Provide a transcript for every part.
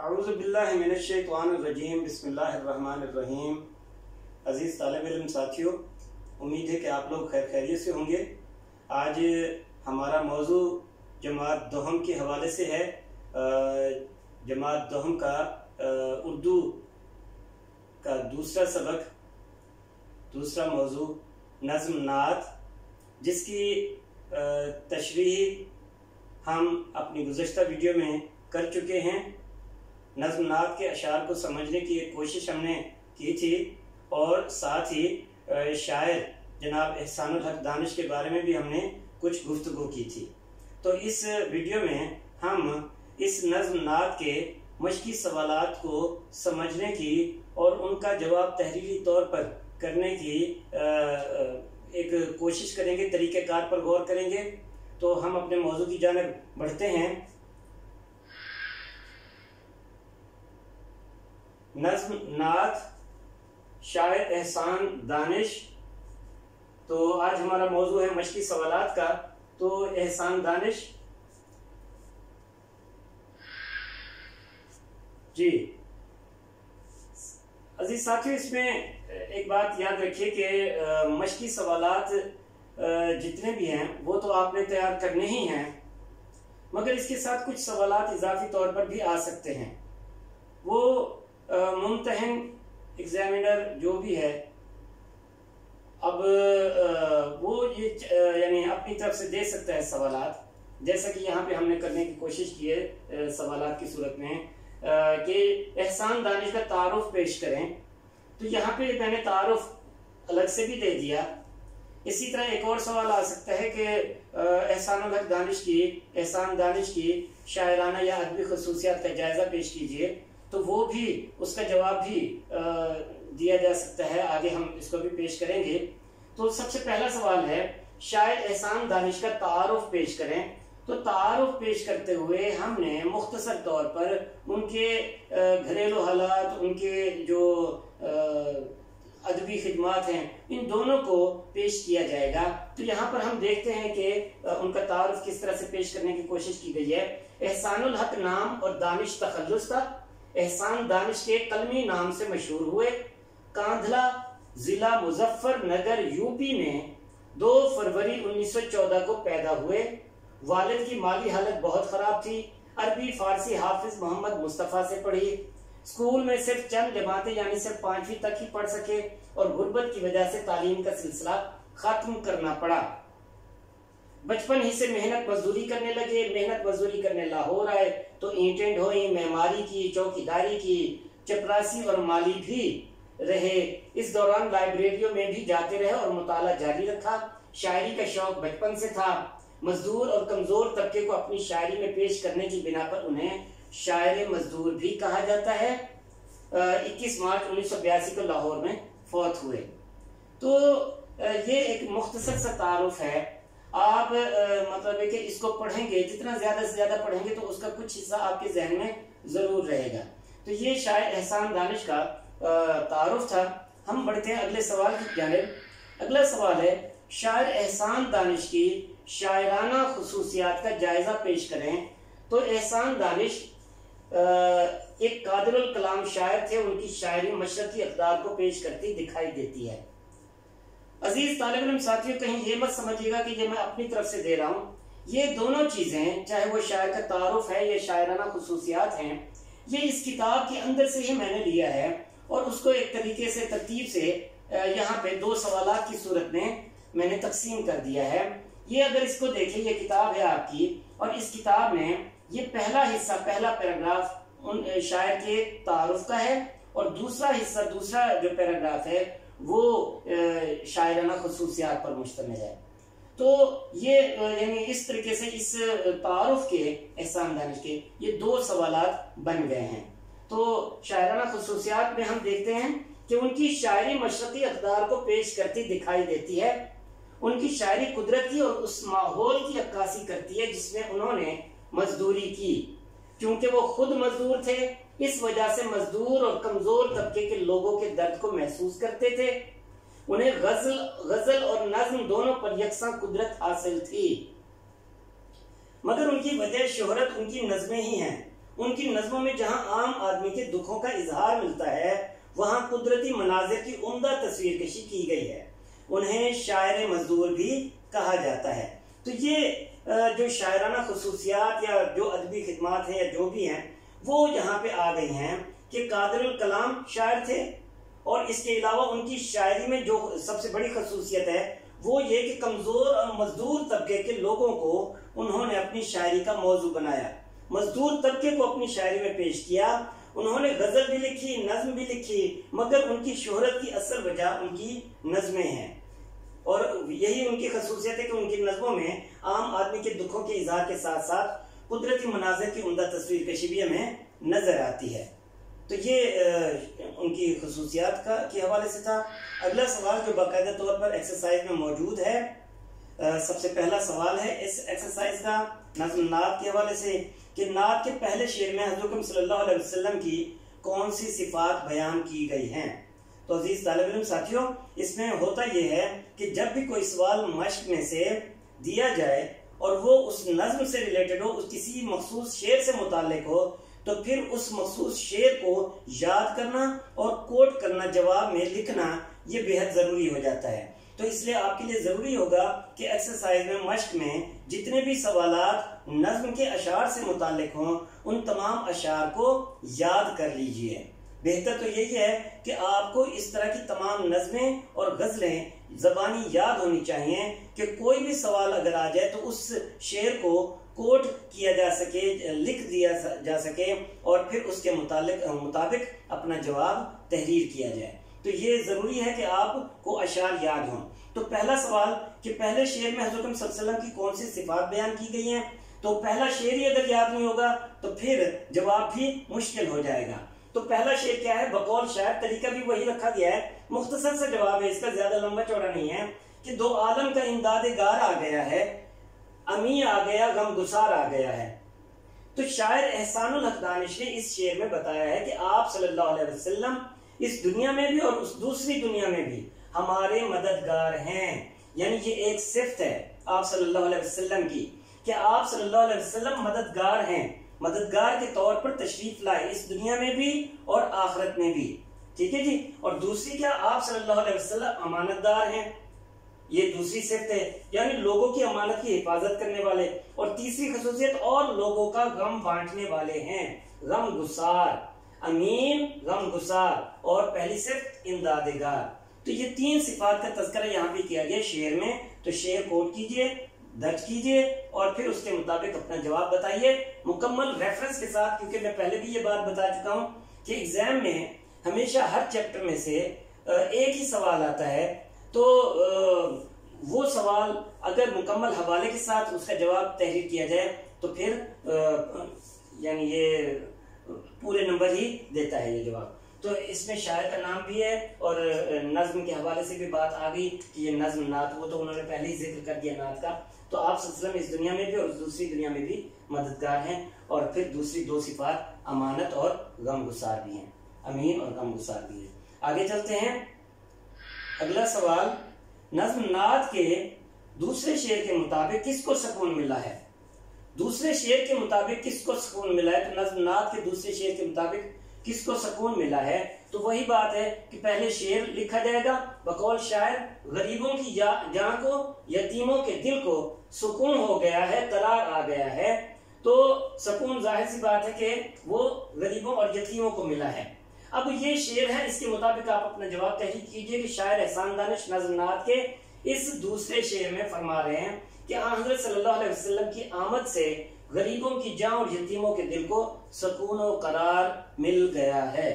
अऊज़ुबिल्लाहि मिनश्शैतानिर्रजीम बिस्मिल्लाहिर्रहमानिर्रहीम। अज़ीज़ तालिब इल्म साथियों, उम्मीद है कि आप लोग खैर खैरियत से होंगे। आज हमारा मौजू जमात दोहम के हवाले से है। जमात दोहम का उर्दू का दूसरा सबक, दूसरा मौजू नज़्म नात, जिसकी तशरीह हम अपनी गुज़श्ता वीडियो में कर चुके हैं। नज़्म नात के अशार को समझने की एक कोशिश हमने की थी और साथ ही शायर जनाब एहसानुल हक दानिश के बारे में भी हमने कुछ गुफ्तगू की थी। तो इस वीडियो में हम इस नज़्म नात के मशकी सवालात को समझने की और उनका जवाब तहरीरी तौर पर करने की एक कोशिश करेंगे, तरीक़ेकार पर गौर करेंगे। तो हम अपने मौजू की जानिब बढ़ते हैं। नज़्म नात, शायर एहसान दानिश। तो आज हमारा मौजू है मशकी सवालात का। तो एहसान दानिश जी। अजीज साथियों, इसमें एक बात याद रखिए कि मशकी सवालात जितने भी हैं वो तो आपने तैयार करने ही हैं, मगर इसके साथ कुछ सवालात इजाफी तौर पर भी आ सकते हैं। वो मुम्तहन एग्जामिनर जो भी है, अब वो ये यानी अपनी तरफ से दे सकता है सवालात, जैसा कि यहाँ पे हमने करने की कोशिश की है सवालात की सूरत में कि एहसान दानिश का तारुफ पेश करें। तो यहाँ पे मैंने तारुफ अलग से भी दे दिया। इसी तरह एक और सवाल आ सकता है कि एहसानुल हक एहसान दानिश की शायराना या अदबी खसूसियात का जायजा पेश कीजिए। तो वो भी, उसका जवाब भी दिया जा सकता है। आगे हम इसको भी पेश करेंगे। तो सबसे पहला सवाल है, शायर एहसान दानिश का तारुफ पेश करें। तो तारुफ पेश करते हुए हमने मुख्तसर तौर पर उनके घरेलू हालात, उनके जो अदबी खिदमात हैं, इन दोनों को पेश किया जाएगा। तो यहाँ पर हम देखते हैं कि उनका तारुफ किस तरह से पेश करने की कोशिश की गई है। एहसानुल हक नाम और दानिश तखल्लुस था। एहसान दानिश के कलमी नाम से मशहूर हुए। कांधला जिला मुजफ्फरनगर यूपी में 2 फरवरी 1914 को पैदा हुए। वालिद की माली हालत बहुत खराब थी। अरबी फारसी हाफिज मोहम्मद मुस्तफ़ा से पढ़ी। स्कूल में सिर्फ चंद जमातें यानी सिर्फ 5वीं तक ही पढ़ सके और गुर्बत की वजह से तालीम का सिलसिला खत्म करना पड़ा। बचपन ही से मेहनत मजदूरी करने लगे। मेहनत मजदूरी करने लाहौर आए तो ईंटें ढोई, मेमारी की, चौकीदारी की, चपरासी और माली भी रहे। इस दौरान लाइब्रेरियों में भी जाते रहे और मुताला जारी रखा। शायरी का शौक बचपन से था। मजदूर और कमजोर तबके को अपनी शायरी में पेश करने की बिना पर उन्हें शायर मजदूर भी कहा जाता है। 21 मार्च 1982 को लाहौर में फौत हुए। तो ये एक मुख्तसर सा तारुफ है। आप मतलब है कि इसको पढ़ेंगे, जितना ज्यादा से ज्यादा पढ़ेंगे तो उसका कुछ हिस्सा आपके जहन में जरूर रहेगा। तो ये शायर एहसान दानिश का तारुफ था। हम बढ़ते हैं अगले सवाल की जानिब। अगला सवाल है, शायर एहसान दानिश की शायराना खुसूसियात का जायजा पेश करें। तो एहसान दानिश एक कादिरुल कलाम शायर थे। उनकी शायरी मशरकी अक़दार को पेश करती दिखाई देती है। अजीज तालिब इल्म साथियों, कहीं ये मत समझिएगा कि ये मैं अपनी तरफ से दे रहा हूँ। ये दोनों चीजें, चाहे वो शायर का तारुफ है या शायराना खुसूसियात हैं, ये इस किताब के अंदर से ही मैंने लिया है और उसको एक तरीके से तरतीब से यहाँ पे 2 सवालात की सूरत में मैंने तकसीम कर दिया है। ये अगर इसको देखें, ये किताब है आपकी और इस किताब में ये पहला हिस्सा, पहला पैराग्राफ उन शायर के तारुफ का है और दूसरा हिस्सा, दूसरा जो पैराग्राफ है वो शायराना खुसूसियात पर मुश्तमिल है। तो ये यानी इस तरीके से इस तारुफ के, एहसान दानिश के, ये 2 सवालात बन गए हैं। तो शायराना खुसूसियात में हम देखते हैं कि उनकी शायरी मशरकी अक़दार को पेश करती दिखाई देती है। उनकी शायरी कुदरत की और उस माहौल की अक्कासी करती है जिसमें उन्होंने मजदूरी की। क्योंकि वो खुद मजदूर थे, इस वजह से मजदूर और कमजोर तबके के लोगों के दर्द को महसूस करते थे। उन्हें गजल और नज्म दोनों पर यकसां कुदरत हासिल थी, मगर उनकी वजह शोहरत उनकी नज़में ही हैं उनकी नज़्मों में जहां आम आदमी के दुखों का इजहार मिलता है वहां कुदरती मनाजिर की उम्दा तस्वीर कशी की गई है। उन्हें शायर मजदूर भी कहा जाता है। तो ये जो शायराना खसूसियात या जो अदबी खिदमात हैं या जो भी हैं वो यहाँ पे आ गई हैं कि कादिरुल कलाम शायर थे, और इसके अलावा उनकी शायरी में जो सबसे बड़ी खसूसियत है वो ये कि कमजोर और मजदूर तबके के लोगों को उन्होंने अपनी शायरी का मौजू बनाया, मजदूर तबके को अपनी शायरी में पेश किया। उन्होंने गजल भी लिखी, नज्म भी लिखी, मगर उनकी शोहरत की असल वजह उनकी नज्में हैं, और यही उनकी खसूसियत है कि उनकी नज्मों में आम आदमी के दुखों के इजहार के साथ साथ कुदरती मनाजिर की उम्दा तस्वीर कशी भी हमें नजर आती है। तो ये उनकी खसूसियात का के हवाले से था। अगला सवाल जो बाकायदा तौर पर एक्सरसाइज में मौजूद है, सबसे पहला सवाल है इस एक्सरसाइज का नज़्म नात के हवाले से कि नात के पहले शेर में हज़रत सल्लल्लाहु अलैहि वसल्लम की कौन सी सिफात बयान की गई हैं। तो अजीज तालिब इल्म साथियों, इसमें होता यह है कि जब भी कोई सवाल मश्क में से दिया जाए और वो उस नज़्म से रिलेटेड हो, उस किसी मखसूस शेर से मुताल्लिक हो, तो फिर उस मखसूस शेर को याद करना और कोट करना, जवाब में लिखना, ये बेहद जरूरी हो जाता है। तो इसलिए आपके लिए जरूरी होगा कि एक्सरसाइज में मश्क में जितने भी सवालात नज्म के अशार से मुताल्लिक हों उन तमाम अशार को याद कर लीजिए। बेहतर तो यही है कि आपको इस तरह की तमाम नज़में और गजलें जबानी याद होनी चाहिए कि कोई भी सवाल अगर आ जाए तो उस शेर को कोट किया जा सके, लिख दिया जा सके, और फिर उसके मुताबिक अपना जवाब तहरीर किया जाए। तो ये जरूरी है कि आपको अशार याद हों। तो पहला सवाल कि पहले शेर में हज़रत सल्लल्लाहु अलैहि वसल्लम की कौन सी सिफात बयान की गई हैं, तो पहला शेर ही अगर याद नहीं होगा तो फिर जवाब भी मुश्किल हो जाएगा। तो पहला शेर क्या है, बकौल शायर, तरीका भी वही रखा गया है, मुख्तसर सा जवाब है इसका, ज्यादा लंबा चौड़ा नहीं है, कि दो आलम का इमदाद गार आ गया है, अमी आ गया, गम गुसार आ गया है। तो शायर एहसानुल हक दानिश ने इस शेर में बताया है कि आप सल्लल्लाहु अलैहि वसल्लम इस दुनिया में भी और उस दूसरी दुनिया में भी हमारे मददगार हैं। यानी ये एक सिफ्त है आप सल्लल्लाहु अलैहि वसल्लम की कि आप सल्लल्लाहु अलैहि वसल्लम मददगार हैं, मददगार के तौर पर तशरीफ लाए इस दुनिया में भी और आखिरत में भी। ठीक है जी। और दूसरी क्या, आप सल्लल्लाहु अलैहि वसल्लम अमानतदार हैं, ये दूसरी सिफ्त है, यानी लोगों की अमानत की हिफाजत करने वाले। और तीसरी खसूसियत, और लोगों का गम बांटने वाले हैं, गम गुसार, अमीन गम गुसार, और पहली सिफ्त इमदादगार। तो ये तीन सिफात का तज़किरा यहाँ पे किया गया शेर में। तो शेर कोट कीजिए, दर्ज कीजिए, और फिर उसके मुताबिक अपना जवाब बताइए मुकम्मल रेफरेंस के साथ, क्योंकि मैं पहले भी ये बात बता चुका हूँ कि एग्जाम में हमेशा हर चैप्टर में से एक ही सवाल आता है। तो वो सवाल अगर मुकम्मल हवाले के साथ उसका जवाब तहरीर किया जाए तो फिर यानी ये पूरे नंबर ही देता है ये जवाब। तो इसमें शायर का नाम भी है और नज्म के हवाले से भी बात आ गई कि ये नज्म नात, वो तो उन्होंने पहले ही जिक्र कर दिया नात का। तो आप सल्लल्लाहु अलैहि वसल्लम इस दुनिया में भी और दूसरी दुनिया में भी मददगार हैं, और फिर दूसरी दो सिफात अमानत और गम गुसार भी हैं, अमीन और गम गुसार भी हैं। आगे चलते हैं। अगला सवाल, नज्म नात के दूसरे शेर के मुताबिक किसको सुकून मिला है। दूसरे शेर के मुताबिक किसको सुकून मिला है, तो नज्म नात के दूसरे शेर के मुताबिक किसको सुकून मिला है, तो वही बात है कि पहले शेर लिखा जाएगा, बकौल शायर, गरीबों की जान को, यतीमों के दिल को सुकून हो गया है, करार आ गया है। तो सुकून जाहिर सी बात है कि वो गरीबों और यतीमों को मिला है। अब ये शेर है, इसके मुताबिक आप अपना जवाब तहरीर कीजिए कि शायर एहसान दानिश नज्म नात के इस दूसरे शेर में फरमा रहे हैं कि हज़रत सल्लल्लाहु अलैहि वसल्लम की आमद से गरीबों की जान और यतीमों के दिल को सुकून और करार मिल गया है।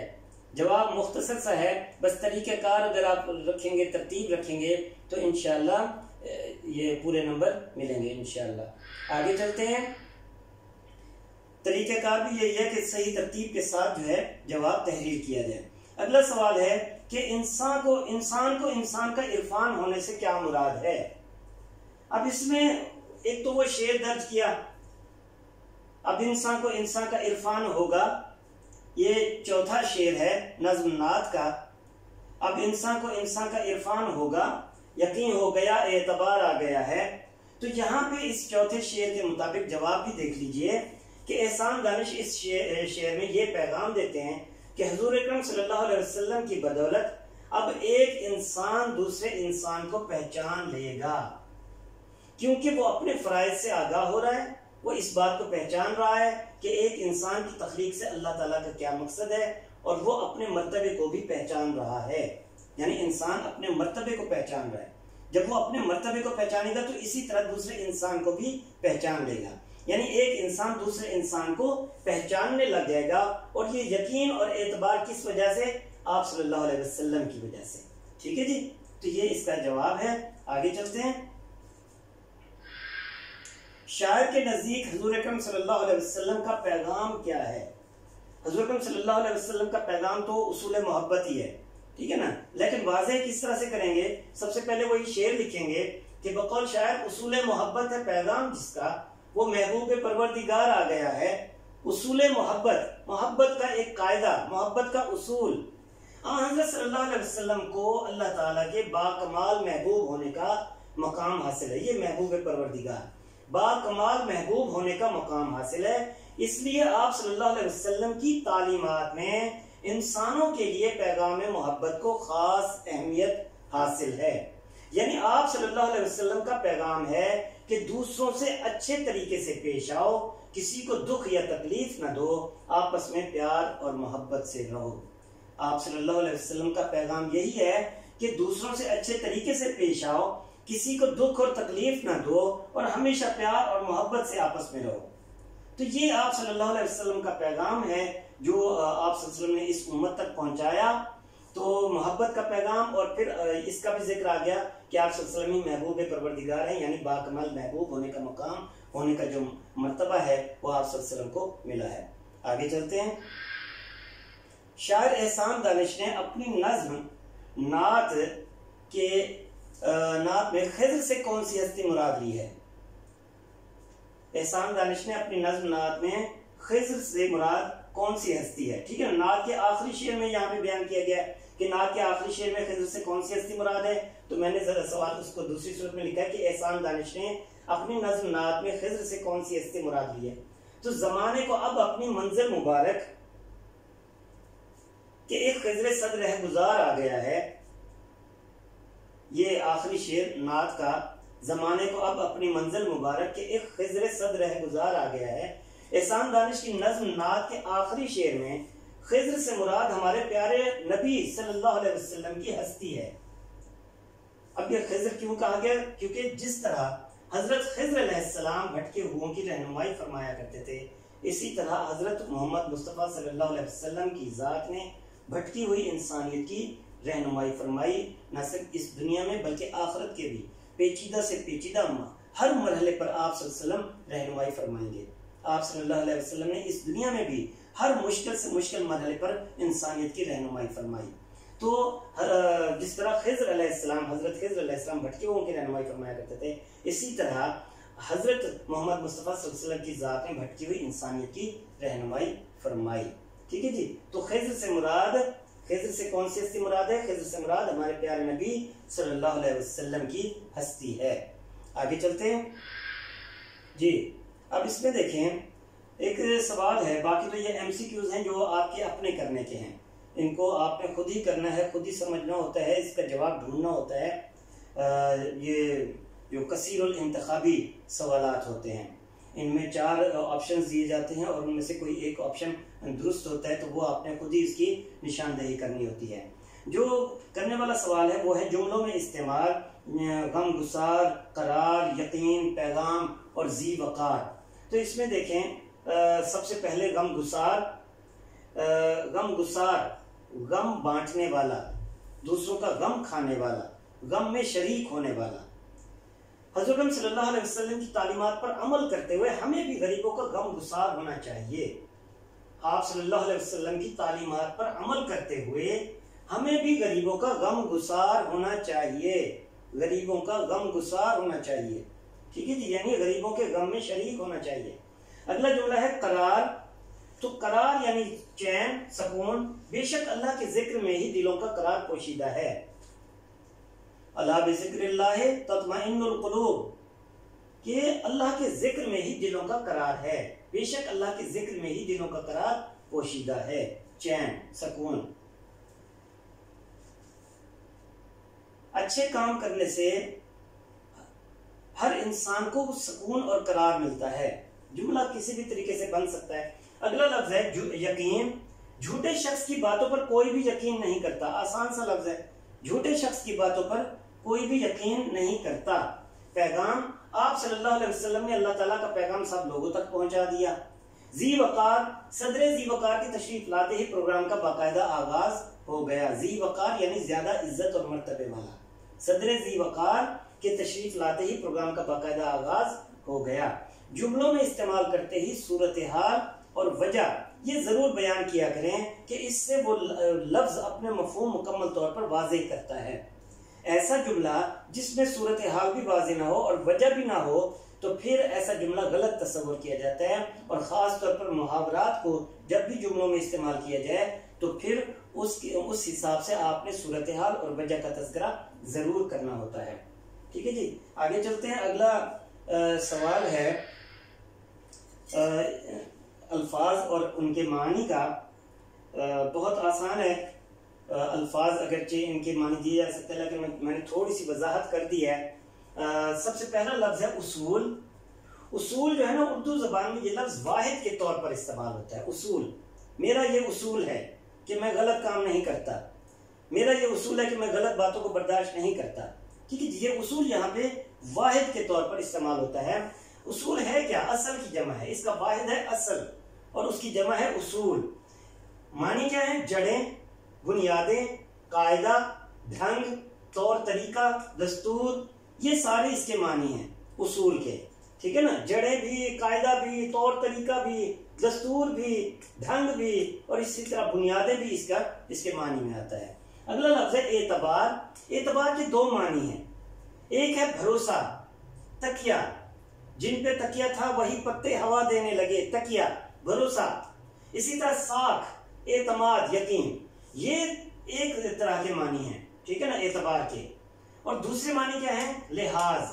जवाब मुख्तसर सा है, बस तरीक़ेकार अगर आप रखेंगे, तरतीब रखेंगे तो इंशाअल्लाह ये पूरे नंबर मिलेंगे इंशाअल्लाह। आगे चलते हैं। तरीक़ेकार भी यही है कि सही तरतीब के साथ जो है जवाब तहरीर किया जाए। अगला सवाल है कि इंसान को इंसान का इरफान होने से क्या मुराद है। अब इसमें एक तो वो शेर दर्ज किया, अब इंसान को इंसान का इरफान होगा, ये चौथा शेर है नज्म नात का। अब इंसान को इंसान का इरफान होगा, यकीन हो गया, एतबार आ गया है। तो यहाँ पे इस चौथे शेर के मुताबिक जवाब भी देख लीजिए कि एहसान दानिश इस शेर में ये पैगाम देते हैं कि हुजूर अकरम सल्लल्लाहु अलैहि वसल्लम की बदौलत अब एक इंसान दूसरे इंसान को पहचान लेगा, क्योंकि वो अपने फराइज से आगाह हो रहा है, वो इस बात को पहचान रहा है कि एक इंसान की तख्लीक से अल्लाह ताला का क्या मकसद है, और वो अपने मर्तबे को भी पहचान रहा है। यानी इंसान अपने मर्तबे को पहचान रहा है। जब वो अपने मर्तबे को पहचानेगा तो इसी तरह दूसरे इंसान को भी पहचान लेगा। यानी एक इंसान दूसरे इंसान को पहचानने लग जाएगा, और ये यकीन और एतबार किस वजह से? आप सल्लल्लाहु अलैहि वसल्लम की वजह से। ठीक है जी, तो ये इसका जवाब है। आगे चलते हैं। शायर के नजदीक हुजूर अकरम सल्लल्लाहु अलैहि वसल्लम का पैगाम क्या है? हुजूर अकरम सल्लल्लाहु अलैहि वसल्लम का पैगाम तो उसूल मोहब्बत ही है, ठीक है ना, लेकिन वाज़ेह किस तरह से करेंगे? सबसे पहले वही शेर लिखेंगे कि बकौल शायर उसूल मोहब्बत है पैगाम जिसका, वो महबूब परवरदिगार आ गया है। उसूल मोहब्बत, मोहब्बत का एक कायदा, मोहब्बत का उसूल। हज़रत सल्लल्लाहु अलैहि वसल्लम को अल्लाह ताला के बाकमाल महबूब होने का मकाम हासिल है। ये महबूब परवरदिगार, बाकमाल महबूब होने का मकाम हासिल है। इसलिए आप सल्लल्लाहु अलैहि वसल्लम की तालीमात में इंसानों के लिए पैगाम मोहब्बत को खास अहमियत हासिल है। यानी आप सल्लल्लाहु अलैहि वसल्लम का पैगाम है कि दूसरों से अच्छे तरीके से पेश आओ, किसी को दुख या तकलीफ न दो, आपस में प्यार और मोहब्बत से रहो। आप सल्लल्लाहु अलैहि वसल्लम का पैगाम यही है कि दूसरों से अच्छे तरीके से पेश आओ, किसी को दुख और तकलीफ न दो, और हमेशा प्यार और मोहब्बत से आपस में रहो। तो ये आप सल्लल्लाहु अलैहि वसल्लम का पैगाम है जो आप सल्लल्लाहु अलैहि वसल्लम ने इस उम्मत तक पहुंचाया। तो मोहब्बत का पैगाम, और फिर इसका भी जिक्र आ गया कि आप सल्लल्लाहु अलैहि वसल्लम महबूब परवरदिगार हैं, यानी बाकमाल महबूब होने का मकाम, होने का जो मर्तबा है वो आप सल्लल्लाहु अलैहि वसल्लम को मिला है। आगे चलते हैं। शायर एहसान दानिश ने अपनी नज्म नात में खिज़्र से कौन सी हस्ती मुराद ली है? एहसान दानिश ने अपनी नज्म नात में खिज़्र से मुराद कौन सी हस्ती है? ठीक है, नात के आखिरी शेर में यहाँ पे बयान किया गया कि नात के आखिरी शेर में खिज़्र से कौन सी हस्ती मुराद है। तो मैंने जरा सवाल उसको दूसरी सूरत में लिखा है कि एहसान दानिश ने अपनी नज्म नात में खिज़्र से कौन सी हस्ती मुराद ली है। तो जमाने को अब अपनी मंजिल मुबारक कि एक खिज़्र सद रह गुजार आ गया है, ये आखिरी शेर नात का, जमाने को अब अपनी मंजिल मुबारक के एक खिज़्र सद रह गुजार आ गया है। एहसान दानिश की नज्म नात के आखिरी शेर में खिज़्र से मुराद हमारे प्यारे नबी सल्लल्लाहु अलैहि वसल्लम की हस्ती है। अब ये खिज़्र क्यों कहा गया? क्योंकि जिस तरह हजरत खिज़्र अलैहिस्सलाम भटके हुओं की रहनुमाई फरमाया करते थे, इसी तरह हजरत मोहम्मद मुस्तफ़ा सल्लल्लाहु अलैहि वसल्लम की ज़ात ने भटकी हुई इंसानियत की रहनुमाई फरमाई। न सिर्फ इस दुनिया में बल्कि आखिरत के भी पेचीदा से पेचीदा हर मरहले पर आप सल्लल्लाहु अलैहि वसल्लम रहनुमाई फरमाएंगे। आप सल्लल्लाहु अलैहि वसल्लम ने इस दुनिया में भी हर मुश्किल से मुश्किल मरहले पर इंसानियत की रहनुमाई फरमाई। तो जिस तरह खिज़्र अलैहिस्सलाम, हजरत खिज़्र अलैहिस्सलाम भटके हुओं की रहनुमाई फरमाया करते थे, इसी तरह हजरत मोहम्मद मुस्तफ़ा सल्लल्लाहु अलैहि वसल्लम की ज़ात में भटकी हुई इंसानियत की रहनुमाई फरमाई। ठीक है जी। तो खिज़्र से मुराद, खिज़्र से कौन सी हस्ती मुराद है? खिज़्र से मुराद हमारे प्यारे नबी सल्लल्लाहु अलैहि वसल्लम की हस्ती है। आगे चलते हैं जी। अब इसमें देखें, एक सवाल है, बाकी तो ये MCQs हैं जो आपके अपने करने के हैं, इनको आपने खुद ही करना है, खुद ही समझना होता है, इसका जवाब ढूंढना होता है। ये जो कसीरुल इंतखाबी सवालात होते हैं, इनमें 4 ऑप्शन दिए जाते हैं और उनमें से कोई एक ऑप्शन दुरुस्त होता है, तो वो आपने खुद ही इसकी निशानदेही करनी होती है। जो करने वाला सवाल है वो है जुमलों में इस्तेमाल गम गुसार, करार, यकीन, पैगाम और जी वकार। तो इसमें देखें, सबसे पहले गम गुसार। गम गुसार गम बांटने वाला, दूसरों का गम खाने वाला, गम में शरीक होने वाला। हज़रत सल्लल्लाहु अलैहि वसल्लम की तालीमात पर अमल करते हुए हमें भी गरीबों का गम गुसार होना चाहिए। आप सल्लल्लाहु अलैहि वसल्लम की तालीमात पर अमल करते हुए हमें भी गरीबों का गम गुसार होना चाहिए, गरीबों का गम गुसार होना चाहिए। ठीक है जी, यानी गरीबों के गम में शरीक होना चाहिए। अगला जुमला है करार। तो करार यानी चैन, सुकून। बेशक अल्लाह के जिक्र में ही दिलों का करार पोशीदा है। अला बिज़िक्रिल्लाह तत्मइन्नुल कुलूब, कि अल्लाह के जिक्र में ही दिलों का करार है। बेशक अल्लाह के जिक्र में ही दिलों का करार पोशीदा है, चैन, सुकून। अच्छे काम करने से हर इंसान को सुकून और करार मिलता है। जुमला किसी भी तरीके से बन सकता है। अगला लफ्ज है यकीन। झूठे शख्स की बातों पर कोई भी यकीन नहीं करता। आसान सा लफ्ज है, झूठे शख्स की बातों पर कोई भी यकीन नहीं करता। पैगाम, आप सल्लल्लाहु अलैहि वसल्लम ने अल्लाह ताला का पैगाम सब लोगों तक पहुंचा दिया। जी वकार, सदरे जी वकार की तशरीफ लाते ही प्रोग्राम का बाकायदा आगाज हो गया। जी वकार यानी ज्यादा इज्जत और मर्तबे वाला। सदरे जी वकार के तशरीफ लाते ही प्रोग्राम का बाकायदा आगाज हो गया। जुमलों में इस्तेमाल करते ही सूरत हाल और वजह ये जरूर बयान किया करें कि इससे वो लफ्ज अपने मफहूम मुकम्मल तौर पर वाज़ेह करता है। ऐसा जुमला जिसमें सूरत हाल भी वाज़ेह ना हो और वजह भी ना हो तो फिर ऐसा जुमला गलत तस्वुर किया जाता है। और ख़ास तौर पर मुहावरात को जब भी जुमलों में इस्तेमाल किया जाए तो फिर उस हिसाब से आपने सूरत हाल और वजह का तज़किरा ज़रूर करना होता है। ठीक है जी, आगे चलते हैं। अगला सवाल है अल्फाज और उनके मानी का। बहुत आसान है। अल्फाज अगरचे इनके मानी दिए जा सकते हैं, लेकिन मैंने थोड़ी सी वजाहत कर दी है। सबसे पहला लफ्ज है उसूल। उसूल जो है ना, उर्दू जबान में ये लफ्ज वाहिद के तौर पर इस्तेमाल होता है। उसूल, मेरा ये उसूल है कि मैं गलत काम नहीं करता। मेरा ये उसूल है कि मैं गलत बातों को बर्दाश्त नहीं करता। ठीक है, ये उसूल यहाँ पे वाहिद के तौर पर इस्तेमाल होता है। उसूल है क्या? असल की जमा है। इसका वाहिद है असल और उसकी जमा है उसूल। मानी क्या है? जड़ें, बुनियादें, कायदा, ढंग, तौर तरीका, दस्तूर, ये सारे इसके मानी हैं उसूल के। ठीक है ना, जड़ें भी, कायदा भी, तौर तरीका भी, दस्तूर भी, ढंग भी और इसी तरह बुनियादें भी इसके मानी में आता है। अगला लफ्ज है एतबार। एतबार के दो मानी हैं। एक है भरोसा, तकिया, जिन पे तकिया था वही पत्ते हवा देने लगे, तकिया, भरोसा। इसी तरह साख, एतमाद, यकीन, ये एक तरह के मानी हैं। ठीक है ना, एतबार के। और दूसरे मानी क्या है? लिहाज,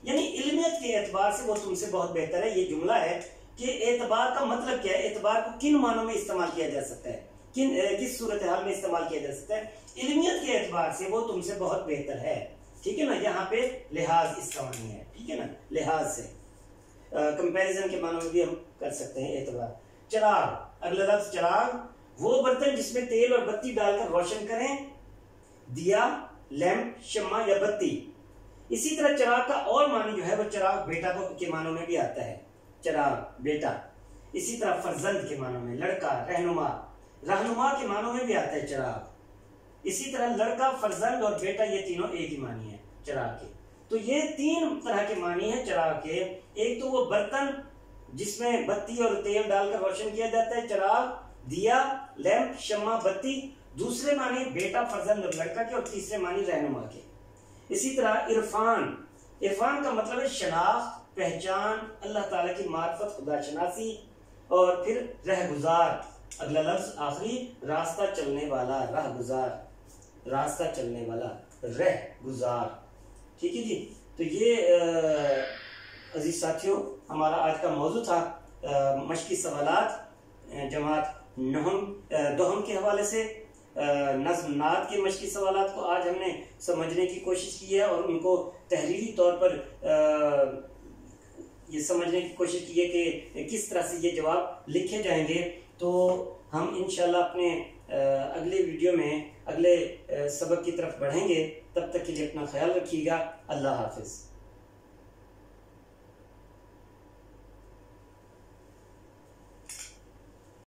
यानी इल्मियत के एतबार से वो तुमसे बहुत बेहतर है। ये जुमला है कि एतबार का मतलब क्या है, एतबार को किन मानों में इस्तेमाल किया जा सकता है, किस सूरत हाल में इस्तेमाल किया जा सकता है। इल्मियत के एतबार से वो तुमसे बहुत बेहतर है। ठीक है ना, यहाँ पे लिहाज इसका मानी है। ठीक है ना, लिहाज से कंपैरिजन के मानों में भी हम कर सकते हैं एतबार। चिराग, अगला लफ्ज चिराग, वो बर्तन जिसमें तेल और बत्ती डालकर रोशन करें। दिया, लैंप, शम्मा या बत्ती। इसी तरह चिराग का और मानी जो है वो चिराग बेटा के मानों में भी आता है। चिराग बेटा। इसी तरह फर्जंद के मानों में, लड़का, रहनुमा, रहनुमा के मानों में भी आता है चिराग। इसी तरह लड़का, फर्जंद और बेटा, ये तीनों एक ही मानी है चिराग के। तो ये तीन तरह के मानी है चिराग के। एक तो वो बर्तन जिसमें बत्ती और तेल डालकर रोशन किया जाता है, चिराग, दिया, लैंप, शम्मा, बत्ती। दूसरे मानी बेटा, फर्जंद और लड़का के। और तीसरे मानी रहनुमा के। इसी तरह इरफान, इरफान का मतलब है शनाख्त, पहचान, अल्लाह ताला की मार्फत, खुदा शनासी। और फिर रहगुजार, अगला लफ्ज आखिरी, रास्ता चलने वाला, राहगुजार, रास्ता चलने वाला, रहगुजार। ठीक है जी, तो ये अजीज साथियों हमारा आज का मौजू था मशकी सवालात जमात दोहम के हवाले से। नज़्म नात के मशकी सवालात को आज हमने समझने की कोशिश की है और उनको तहरीरी तौर पर ये समझने की कोशिश की है कि किस तरह से ये जवाब लिखे जाएंगे। तो हम इंशाल्लाह अपने अगले वीडियो में अगले सबक की तरफ बढ़ेंगे। तब तक के लिए अपना ख्याल रखिएगा। अल्लाह हाफिज़।